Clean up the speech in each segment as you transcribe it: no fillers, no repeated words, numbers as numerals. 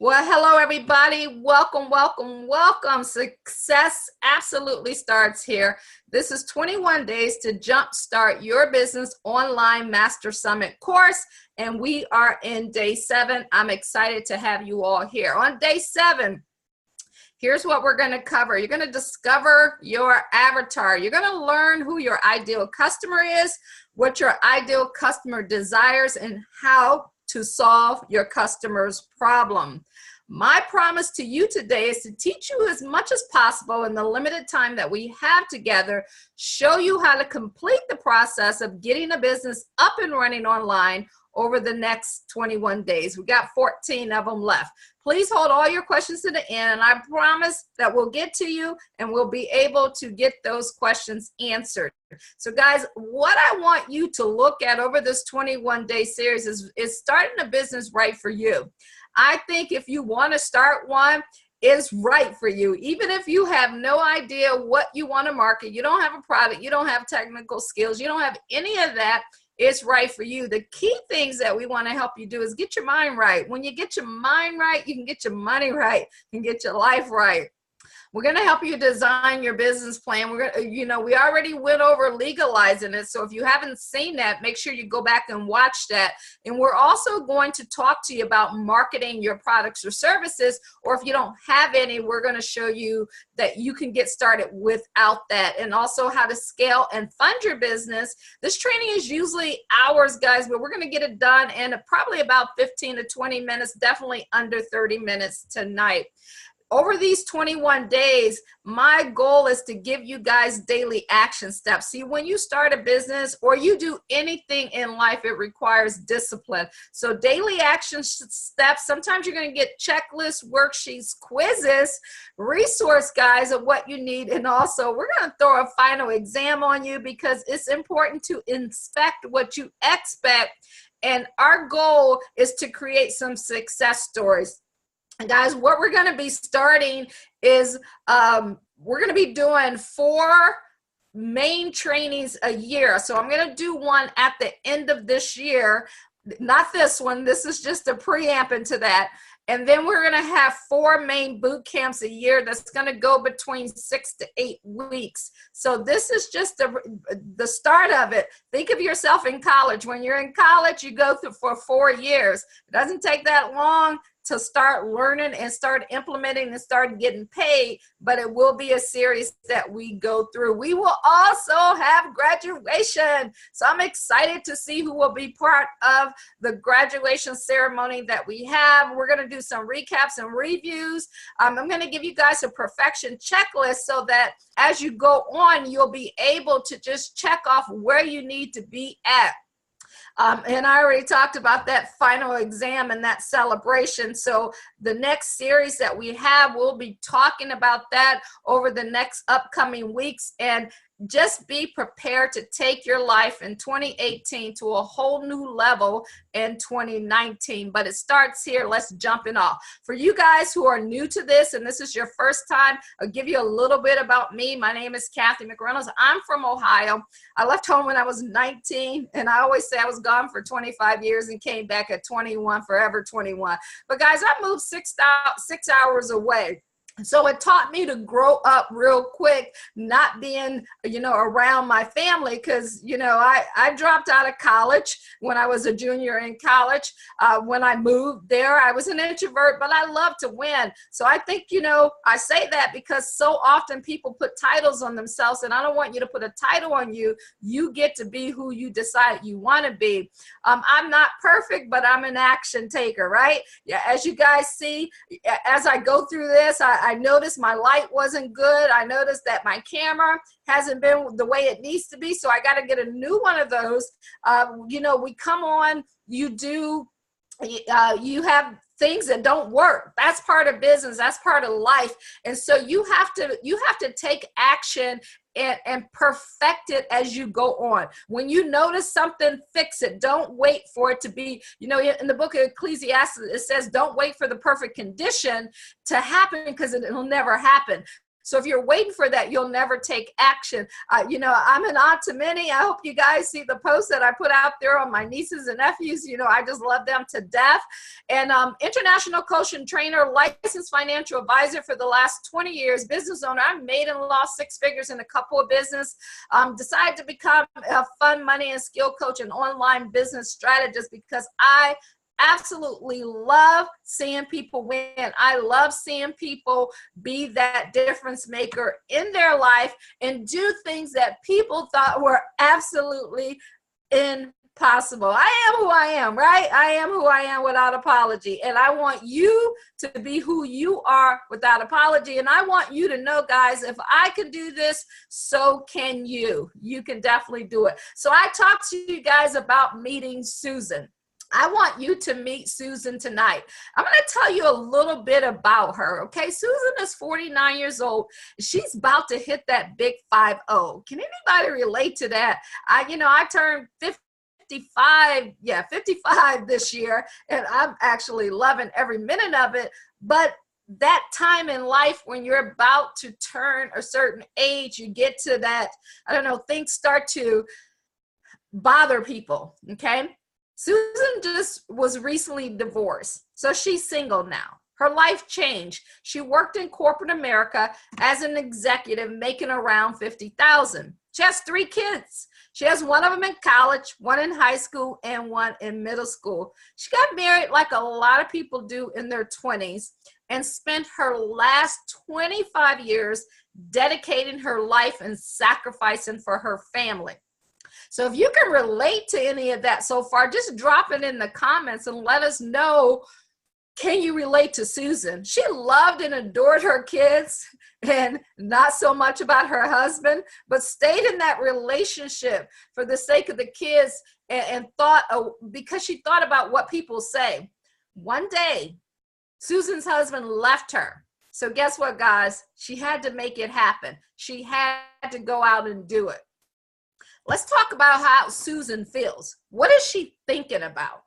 Well, hello, everybody. Welcome, welcome, welcome. Success absolutely starts here. This is 21 days to jumpstart your business online master summit course. And we are in day 7. I'm excited to have you all here. On day 7, here's what we're going to cover. You're going to discover your avatar. You're going to learn who your ideal customer is, what your ideal customer desires, and how to solve your customer's problem. My promise to you today is to teach you as much as possible in the limited time that we have together, show you how to complete the process of getting a business up and running online over the next 21 days. We got 14 of them left. Please hold all your questions to the end, and I promise that we'll get to you and we'll be able to get those questions answered. So guys, what I want you to look at over this 21-day series is starting a business right for you. I think if you want to start one, it's right for you. Even if you have no idea what you want to market, you don't have a product, you don't have technical skills, you don't have any of that, it's right for you. The key things that we want to help you do is get your mind right. When you get your mind right, you can get your money right and get your life right. We're going to help you design your business plan. We're going to, we already went over legalizing it. So if you haven't seen that, make sure you go back and watch that. And we're also going to talk to you about marketing your products or services, or if you don't have any, we're going to show you that you can get started without that, and also how to scale and fund your business. This training is usually hours, guys, but we're going to get it done in probably about 15 to 20 minutes, definitely under 30 minutes tonight. Over these 21 days, my goal is to give you guys daily action steps. See, when you start a business or you do anything in life, it requires discipline. So daily action steps, sometimes you're going to get checklists, worksheets, quizzes, resource guides of what you need. And also, we're going to throw a final exam on you because it's important to inspect what you expect. And our goal is to create some success stories. And guys, what we're going to be starting is we're going to be doing 4 main trainings a year. So I'm going to do one at the end of this year. Not this one. This is just a preamp into that. And then we're going to have 4 main boot camps a year that's going to go between 6 to 8 weeks. So this is just the start of it. Think of yourself in college. When you're in college, you go through for 4 years. It doesn't take that long to start learning and start implementing and start getting paid, but it will be a series that we go through. We will also have graduation. So I'm excited to see who will be part of the graduation ceremony that we have. We're going to do some recaps and reviews. I'm going to give you guys a perfection checklist so that as you go on, you'll be able to just check off where you need to be at. And I already talked about that final exam and that celebration. So the next series that we have, we'll be talking about that over the next upcoming weeks. And just be prepared to take your life in 2018 to a whole new level in 2019. But it starts here. Let's jump it off. For you guys who are new to this and this is your first time, I'll give you a little bit about me. My name is Kathy McReynolds. I'm from Ohio. I left home when I was 19, and I always say I was gone for 25 years and came back at 21, forever 21. But guys, I moved 6 hours away. So it taught me to grow up real quick, not being, around my family, because, I dropped out of college when I was a junior in college. When I moved there, I was an introvert, but I love to win. So I think, I say that because so often people put titles on themselves, and I don't want you to put a title on you. You get to be who you decide you want to be. I'm not perfect, but I'm an action taker, right? Yeah, as you guys see, as I go through this, I noticed my light wasn't good. I noticed that my camera hasn't been the way it needs to be. So I got to get a new one of those. We come on, you have things that don't work. That's part of business. That's part of life. And so you have to take action and perfect it as you go on. When you notice something, fix it. Don't wait for it to be, in the book of Ecclesiastes, it says, don't wait for the perfect condition to happen because it'll never happen. So if you're waiting for that, you'll never take action. You know, I'm an aunt to many. I hope you guys see the posts that I put out there on my nieces and nephews. You know, I just love them to death. And international coach and trainer, licensed financial advisor for the last 20 years, business owner. I've made and lost six figures in a couple of business. Decided to become a fun, money, and skill coach and online business strategist because I absolutely love seeing people win. I love seeing people be that difference maker in their life and do things that people thought were absolutely impossible. I am who I am, right? I am who I am without apology. And I want you to be who you are without apology. And I want you to know, guys, if I can do this, so can you. You can definitely do it. So I talked to you guys about meeting Susan. I want you to meet Susan tonight. I'm going to tell you a little bit about her, okay? Susan is 49 years old. She's about to hit that big 50. Can anybody relate to that? I turned 55 this year, and I'm actually loving every minute of it. But that time in life when you're about to turn a certain age, you get to that, things start to bother people, okay? Susan just was recently divorced, so she's single now. Her life changed. She worked in corporate America as an executive, making around $50,000. She has 3 kids. She has one of them in college, one in high school, and one in middle school. She got married like a lot of people do in their 20s and spent her last 25 years dedicating her life and sacrificing for her family. So if you can relate to any of that so far, just drop it in the comments and let us know, can you relate to Susan? She loved and adored her kids and not so much about her husband, but stayed in that relationship for the sake of the kids and thought, because she thought about what people say. One day, Susan's husband left her. So guess what, guys? She had to make it happen. She had to go out and do it. Let's talk about how Susan feels. What is she thinking about?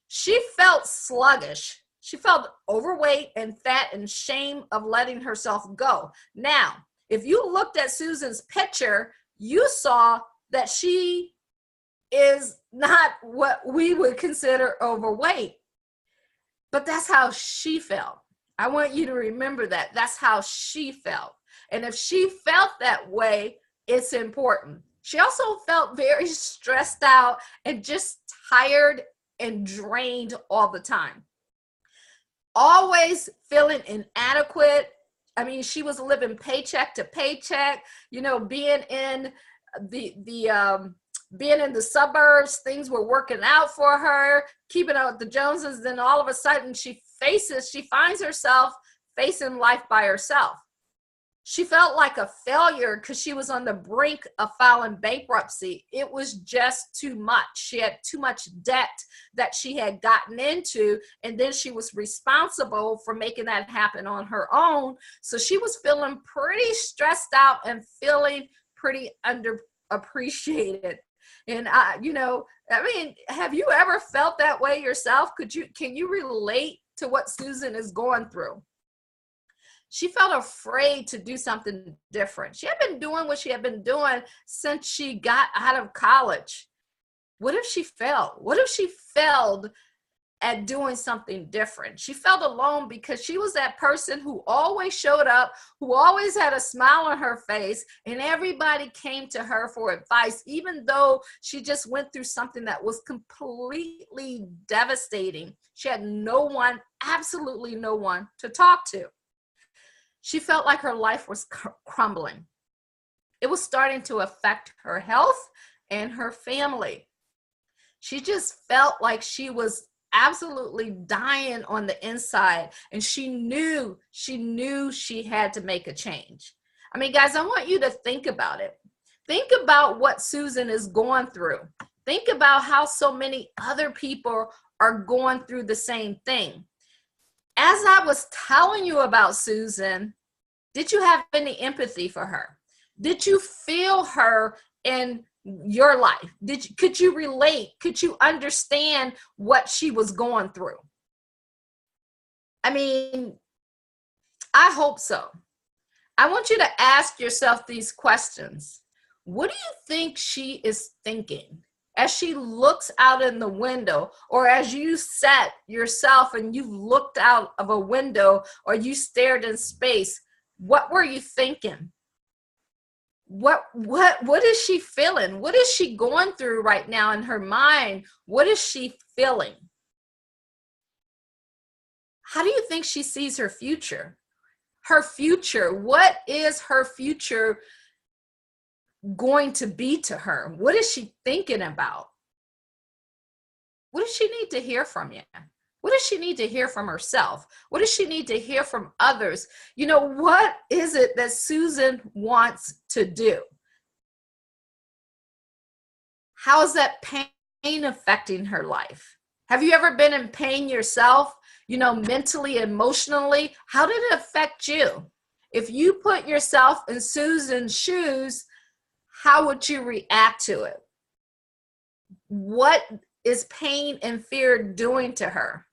She felt sluggish. She felt overweight and fat and shame of letting herself go. Now, if you looked at Susan's picture, you saw that she is not what we would consider overweight. But that's how she felt. I want you to remember that. That's how she felt. And if she felt that way, it's important. She also felt very stressed out and just tired and drained all the time. Always feeling inadequate. I mean, she was living paycheck to paycheck, being in being in the suburbs, things were working out for her, keeping up with the Joneses. Then all of a sudden she finds herself facing life by herself. She felt like a failure because she was on the brink of filing bankruptcy. It was just too much. She had too much debt that she had gotten into, and then she was responsible for making that happen on her own. So she was feeling pretty stressed out and feeling pretty underappreciated. And have you ever felt that way yourself? Can you relate to what Susan is going through? She felt afraid to do something different. She had been doing what she had been doing since she got out of college. What if she failed? What if she failed at doing something different? She felt alone because she was that person who always showed up, who always had a smile on her face, and everybody came to her for advice, even though she just went through something that was completely devastating. She had no one, absolutely no one to talk to. She felt like her life was crumbling. It was starting to affect her health and her family. She just felt like she was absolutely dying on the inside, and she knew she had to make a change. I mean, guys, I want you to think about it. Think about what Susan is going through. Think about how so many other people are going through the same thing. As I was telling you about Susan, did you have any empathy for her? Did you feel her in your life? Could you relate? Could you understand what she was going through? I mean, I hope so. I want you to ask yourself these questions. What do you think she is thinking as she looks out in the window, or as you sat yourself and you looked out of a window or you stared in space? What were you thinking? What is she feeling? What is she going through right now in her mind? What is she feeling? How do you think she sees her future? Her future, what is her future going to be to her? What is she thinking about? What does she need to hear from you? What does she need to hear from herself? What does she need to hear from others? You know, what is it that Susan wants to do? How is that pain affecting her life? Have you ever been in pain yourself? You know, mentally, emotionally, how did it affect you? If you put yourself in Susan's shoes, how would you react to it? What is pain and fear doing to her?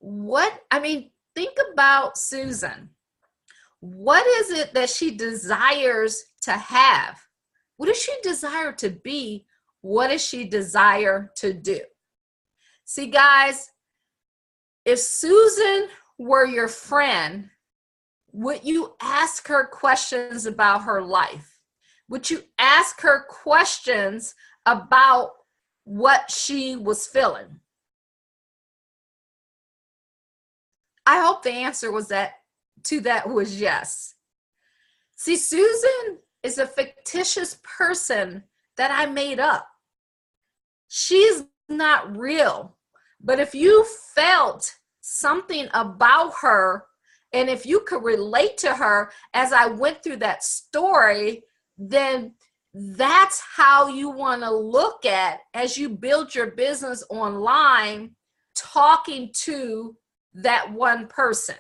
Think about Susan. What is it that she desires to have? What does she desire to be? What does she desire to do? See, guys, if Susan were your friend, would you ask her questions about her life? Would you ask her questions about what she was feeling? I hope the answer was yes. See, Susan is a fictitious person that I made up. She's not real. But if you felt something about her, and if you could relate to her as I went through that story, then that's how you want to look at as you build your business online, talking to that one person.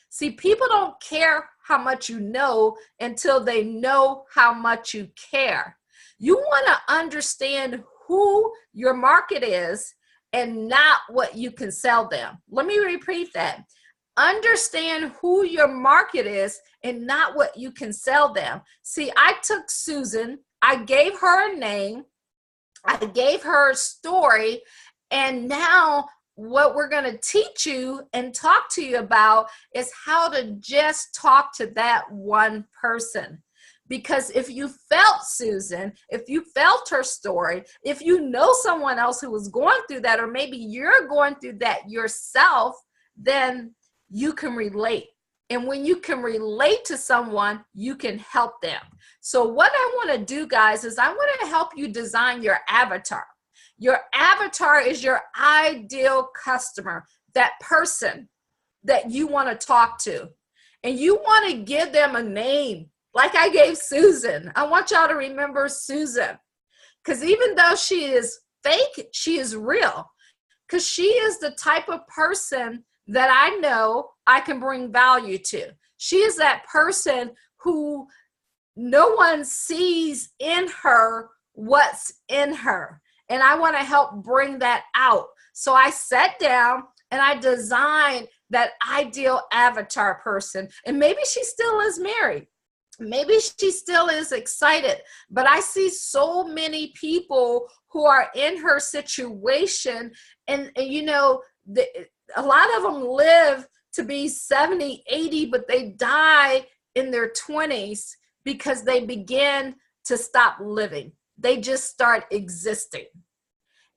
See, people don't care how much you know until they know how much you care. You want to understand who your market is and not what you can sell them. Let me repeat that. Understand who your market is and not what you can sell them. See, I took Susan, I gave her a name, I gave her a story, and now what we're going to teach you and talk to you about is how to just talk to that one person. Because if you felt Susan, if you felt her story, if you know someone else who was going through that, or maybe you're going through that yourself, then you can relate. And when you can relate to someone, you can help them. So what I want to do, guys, is I want to help you design your avatar. Your avatar is your ideal customer, that person that you want to talk to. And you want to give them a name. Like I gave Susan. I want y'all to remember Susan. Because even though she is fake, she is real. Because she is the type of person that I know I can bring value to. She is that person who no one sees in her what's in her. And I want to help bring that out. So I sat down and I designed that ideal avatar person. And maybe she still is married. Maybe she still is excited, but I see so many people who are in her situation, and you know, a lot of them live to be 70, 80, but they die in their 20s because they begin to stop living. They just start existing.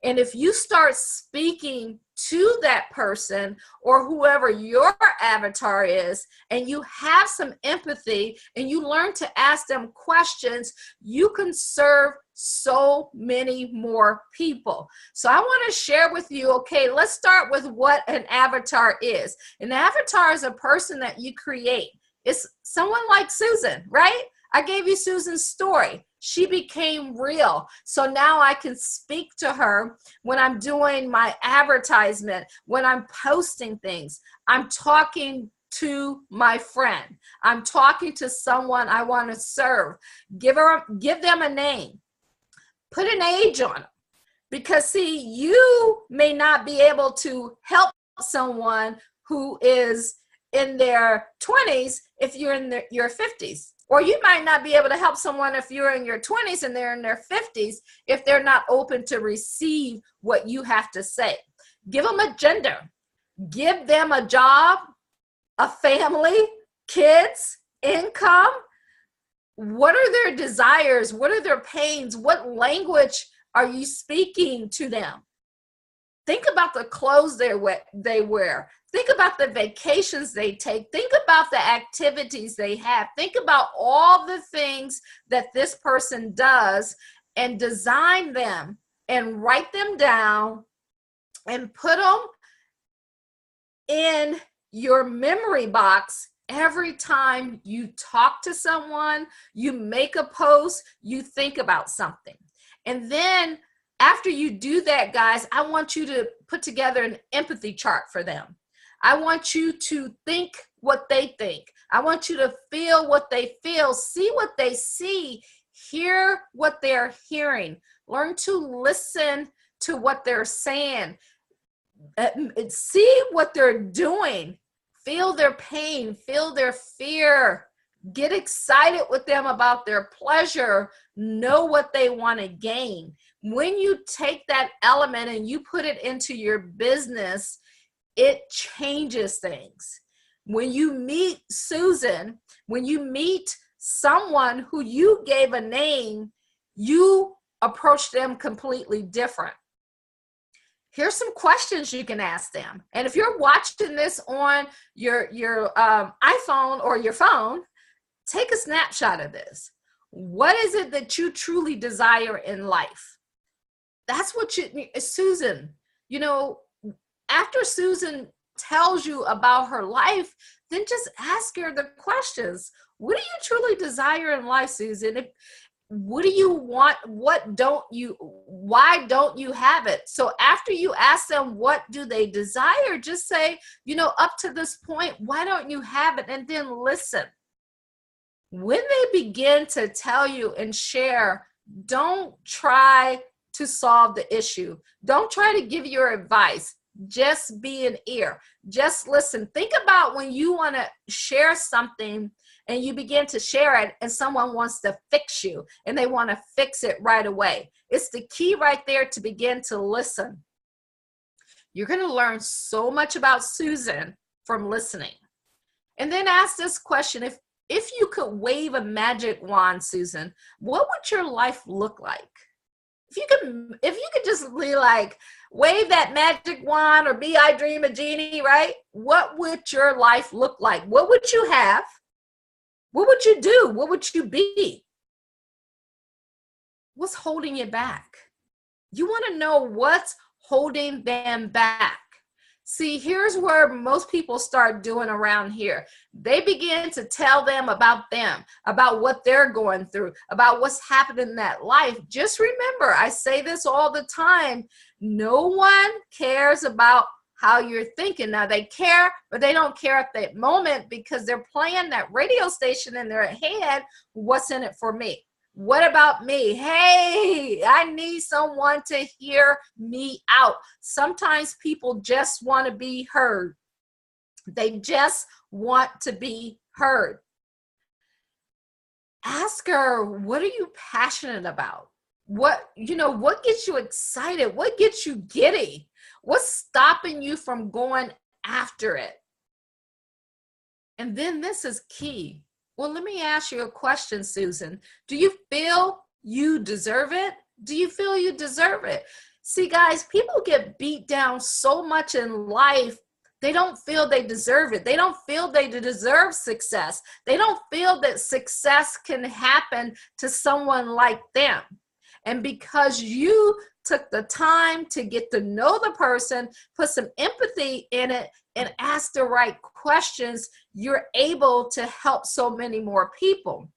And if you start speaking to that person or whoever your avatar is, and you have some empathy and you learn to ask them questions, you can serve so many more people. So I want to share with you, okay, let's start with what an avatar is. An avatar is a person that you create. It's someone like Susan, right? I gave you Susan's story. She became real. So now I can speak to her when I'm doing my advertisement, when I'm posting things. I'm talking to my friend. I'm talking to someone I want to serve. Give them a name. Put an age on them. Because see, you may not be able to help someone who is in their 20s if you're in your 50s. Or you might not be able to help someone if you're in your 20s and they're in their 50s if they're not open to receive what you have to say. Give them a gender. Give them a job, a family, kids, income. What are their desires? What are their pains? What language are you speaking to them? Think about the clothes they wear. Think about the vacations they take. Think about the activities they have. Think about all the things that this person does and design them and write them down and put them in your memory box. Every time you talk to someone, you make a post, you think about something. And then after you do that, guys, I want you to put together an empathy chart for them. I want you to think what they think. I want you to feel what they feel, see what they see, hear what they're hearing, learn to listen to what they're saying, see what they're doing, feel their pain, feel their fear, get excited with them about their pleasure, know what they want to gain. When you take that element and you put it into your business, it changes things. When you meet Susan, when you meet someone who you gave a name, you approach them completely different. Here's some questions you can ask them. And if you're watching this on your iPhone or your phone, take a snapshot of this. What is it that you truly desire in life? That's what Susan, after Susan tells you about her life, then just ask her the questions. What do you truly desire in life, Susan? What do you want? Why don't you have it? So after you ask them, what do they desire? Just say, up to this point, why don't you have it? And then listen. When they begin to tell you and share, don't try to solve the issue. Don't try to give your advice. Just be an ear. Just listen. Think about when you want to share something and you begin to share it and someone wants to fix you and they want to fix it right away. It's the key right there to begin to listen. You're going to learn so much about Susan from listening. And then ask this question, if you could wave a magic wand, Susan, what would your life look like? If you could just be like, wave that magic wand or be I dream a genie, right? What would your life look like? What would you have? What would you do? What would you be? What's holding you back? You want to know what's holding them back. See, here's where most people start doing around here. They begin to tell them, about what they're going through, about what's happening in that life. Just remember, I say this all the time, no one cares about how you're thinking. Now they care, but they don't care at that moment because they're playing that radio station in their head. What's in it for me? What about me? Hey, I need someone to hear me out. Sometimes people just want to be heard. They just want to be heard. Ask her, what are you passionate about? What gets you excited? What gets you giddy? What's stopping you from going after it? And then this is key. Well, let me ask you a question, Susan. Do you feel you deserve it? Do you feel you deserve it? See, guys, people get beat down so much in life, they don't feel they deserve it. They don't feel they deserve success. They don't feel that success can happen to someone like them. And because you took the time to get to know the person, put some empathy in it, and ask the right questions, you're able to help so many more people.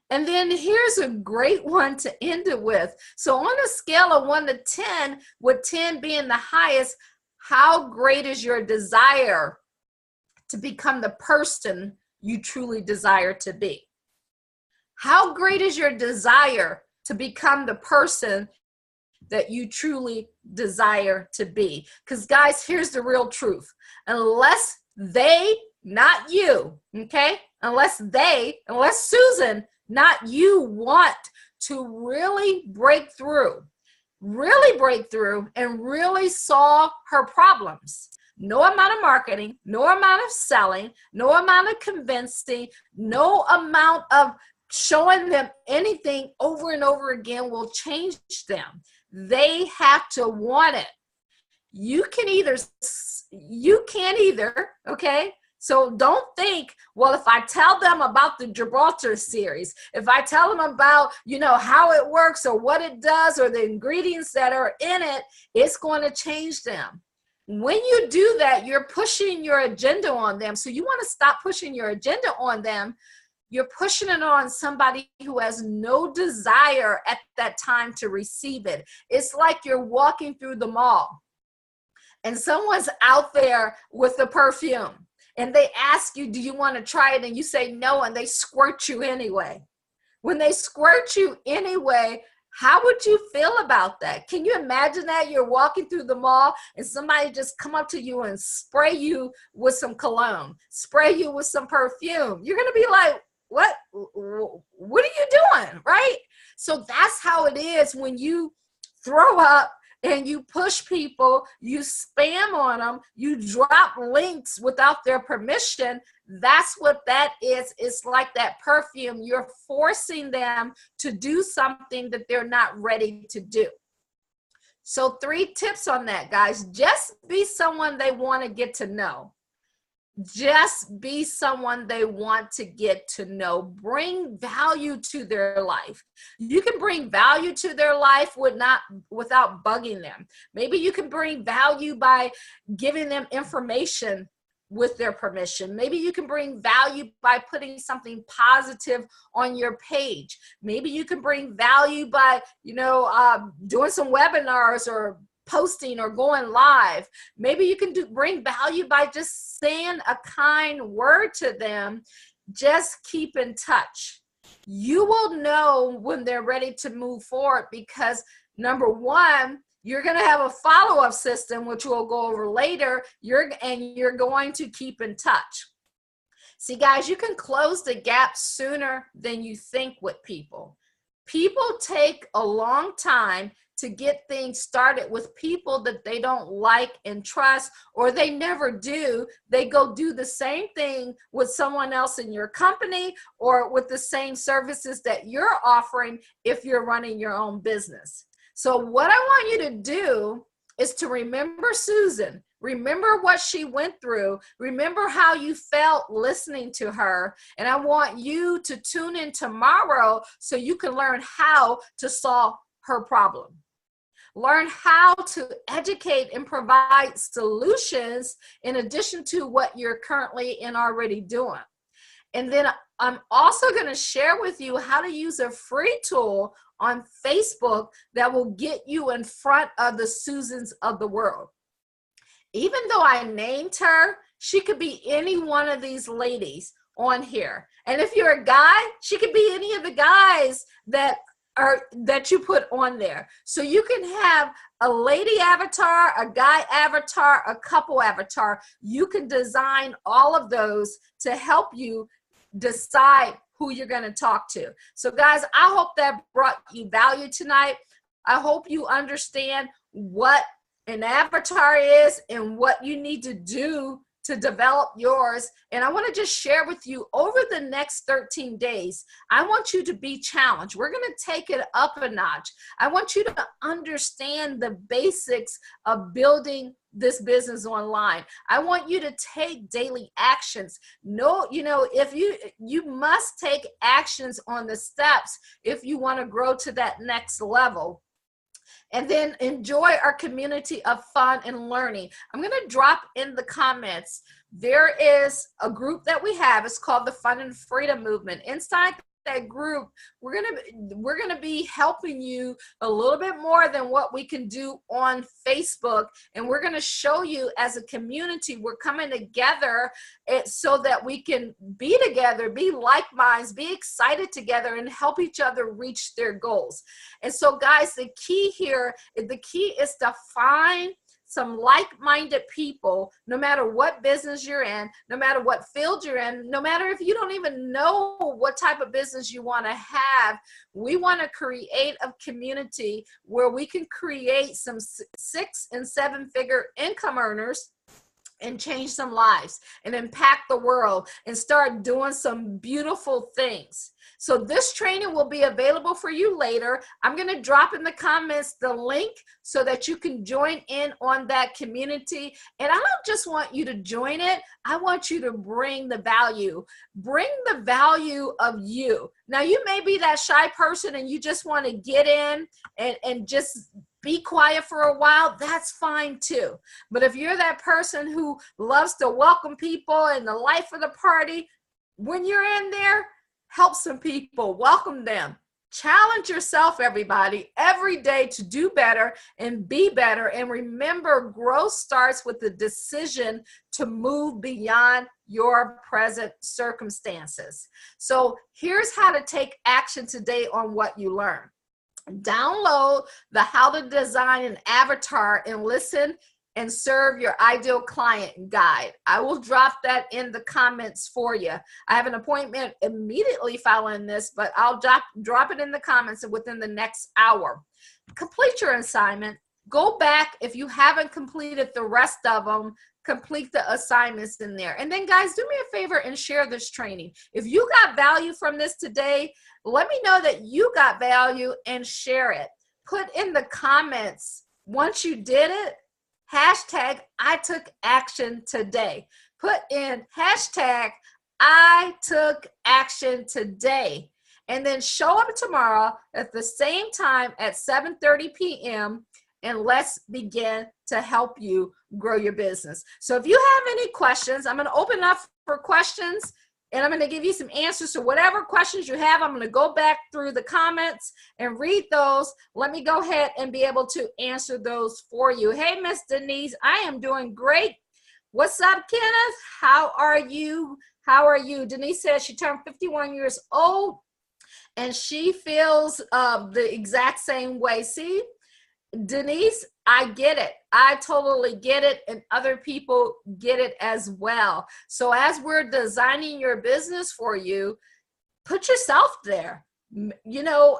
And then here's a great one to end it with. So on a scale of 1 to 10, with 10 being the highest, how great is your desire to become the person you truly desire to be? How great is your desire to become the person that you truly desire to be? Because guys, here's the real truth. Unless they not you, okay? Unless Susan, not you, want to really break through, and really solve her problems. No amount of marketing, no amount of selling, no amount of convincing, no amount of showing them anything over and over again will change them. They have to want it. You can't either, okay? So don't think, well, if I tell them about the Gibraltar series, if I tell them about, how it works or what it does or the ingredients that are in it, it's going to change them. When you do that, you're pushing your agenda on them. So you want to stop pushing your agenda on them. You're pushing it on somebody who has no desire at that time to receive it. It's like you're walking through the mall and someone's out there with the perfume and they ask you, do you want to try it? And you say no, and they squirt you anyway. When they squirt you anyway, how would you feel about that? Can you imagine that? You're walking through the mall and somebody just come up to you and spray you with some cologne, spray you with some perfume. You're going to be like, what are you doing, right? So that's how it is when you throw up and you push people, you spam on them, you drop links without their permission. That's what that is. It's like that perfume. You're forcing them to do something that they're not ready to do. So 3 tips on that, guys. Just be someone they want to get to know. Just be someone they want to get to know. Bring value to their life. You can bring value to their life without bugging them. Maybe you can bring value by giving them information with their permission. Maybe you can bring value by putting something positive on your page. Maybe you can bring value by, doing some webinars or posting or going live. Maybe you can bring value by just saying a kind word to them. Just keep in touch. You will know when they're ready to move forward because, number one, you're going to have a follow-up system, which we'll go over later. You're going to keep in touch. See, guys, you can close the gap sooner than you think with people. People take a long time to get things started with people that they don't like and trust, or they never do. They go do the same thing with someone else in your company or with the same services that you're offering if you're running your own business. So what I want you to do is to remember Susan. Remember what she went through. Remember how you felt listening to her. And I want you to tune in tomorrow so you can learn how to solve her problem. Learn how to educate and provide solutions in addition to what you're currently and already doing. And then I'm also going to share with you how to use a free tool on Facebook that will get you in front of the Susans of the world. Even though I named her, she could be any one of these ladies on here. And if you're a guy, she could be any of the guys that you put on there. So you can have a lady avatar, a guy avatar, a couple avatar. You can design all of those to help you decide who you're going to talk to. So guys, I hope that brought you value tonight. I hope you understand what an avatar is and what you need to do to develop yours. And I want to just share with you over the next 13 days, I want you to be challenged. We're going to take it up a notch. I want you to understand the basics of building this business online. I want you to take daily actions. If you must take actions on the steps if you want to grow to that next level. And then enjoy our community of fun and learning. I'm going to drop in the comments. There is a group that we have. It's called the Fun and Freedom Movement. Inside that group, we're gonna be helping you a little bit more than what we can do on Facebook, and we're going to show you as a community we're coming together so that we can be together, be like minds, be excited together, and help each other reach their goals. And so guys, the key is to find some like-minded people, no matter what business you're in, no matter what field you're in, no matter if you don't even know what type of business you want to have. We want to create a community where we can create some 6- and 7-figure income earners and change some lives and impact the world and start doing some beautiful things. So this training will be available for you later. I'm going to drop in the comments the link so that you can join in on that community. And I don't just want you to join it. I want you to bring the value. Bring the value of you. Now, you may be that shy person and you just want to get in and just be quiet for a while. That's fine too. But if you're that person who loves to welcome people and the life of the party, when you're in there, help some people, welcome them. Challenge yourself, everybody, every day to do better and be better. And remember, growth starts with the decision to move beyond your present circumstances. So here's how to take action today on what you learned. Download the How to Design an Avatar and Listen and Serve Your Ideal Client guide. I will drop that in the comments for you. I have an appointment immediately following this, but I'll drop it in the comments within the next hour. Complete your assignment. Go back if you haven't completed the rest of them. Complete the assignments in there. And then guys, do me a favor and share this training. If you got value from this today, let me know that you got value and share it. Put in the comments once you did it, hashtag I took action today. Put in hashtag I took action today. And then show up tomorrow at the same time at 7:30 p.m. and let's begin to help you grow your business. So if you have any questions, I'm going to open up for questions and I'm going to give you some answers to whatever questions you have. I'm going to go back through the comments and read those. Let me go ahead and be able to answer those for you. Hey, Miss Denise, I am doing great. What's up, Kenneth? How are you? How are you? Denise says she turned 51 years old and she feels the exact same way. See? Denise, I get it. I totally get it. And other people get it as well. So as we're designing your business for you, put yourself there. You know,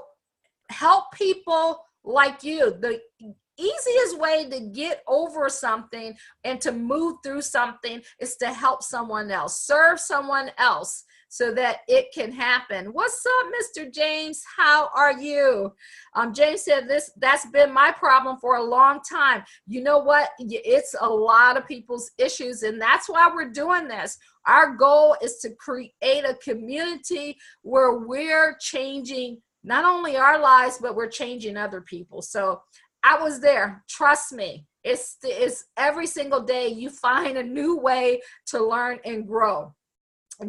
help people like you. The easiest way to get over something and to move through something is to help someone else, serve someone else, so that it can happen. What's up, Mr. James? How are you? James said that's been my problem for a long time. You know what? It's a lot of people's issues, and that's why we're doing this. Our goal is to create a community where we're changing not only our lives, but we're changing other people. So I was there. Trust me. It's every single day you find a new way to learn and grow.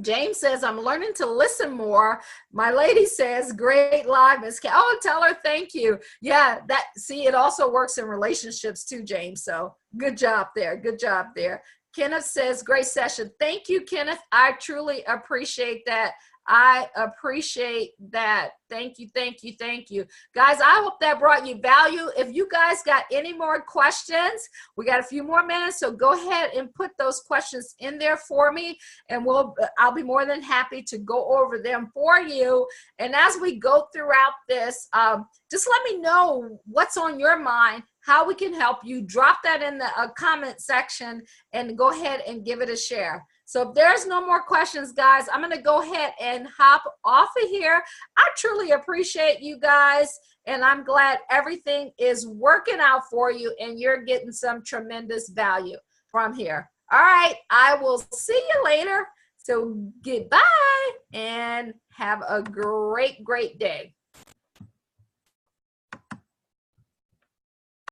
James says, I'm learning to listen more. My lady says, great live, Miss Kat. Oh, tell her thank you. Yeah, see, it also works in relationships too, James. So good job there. Good job there. Kenneth says, great session. Thank you, Kenneth. I truly appreciate that. I appreciate that. Thank you, thank you, thank you. Guys, I hope that brought you value. If you guys got any more questions, we got a few more minutes, so go ahead and put those questions in there for me, and I'll be more than happy to go over them for you. And as we go throughout this, just let me know what's on your mind, how we can help you. Drop that in the comment section and go ahead and give it a share. So if there's no more questions, guys, I'm going to go ahead and hop off of here. I truly appreciate you guys, and I'm glad everything is working out for you and you're getting some tremendous value from here. All right, I will see you later. So goodbye and have a great, great day.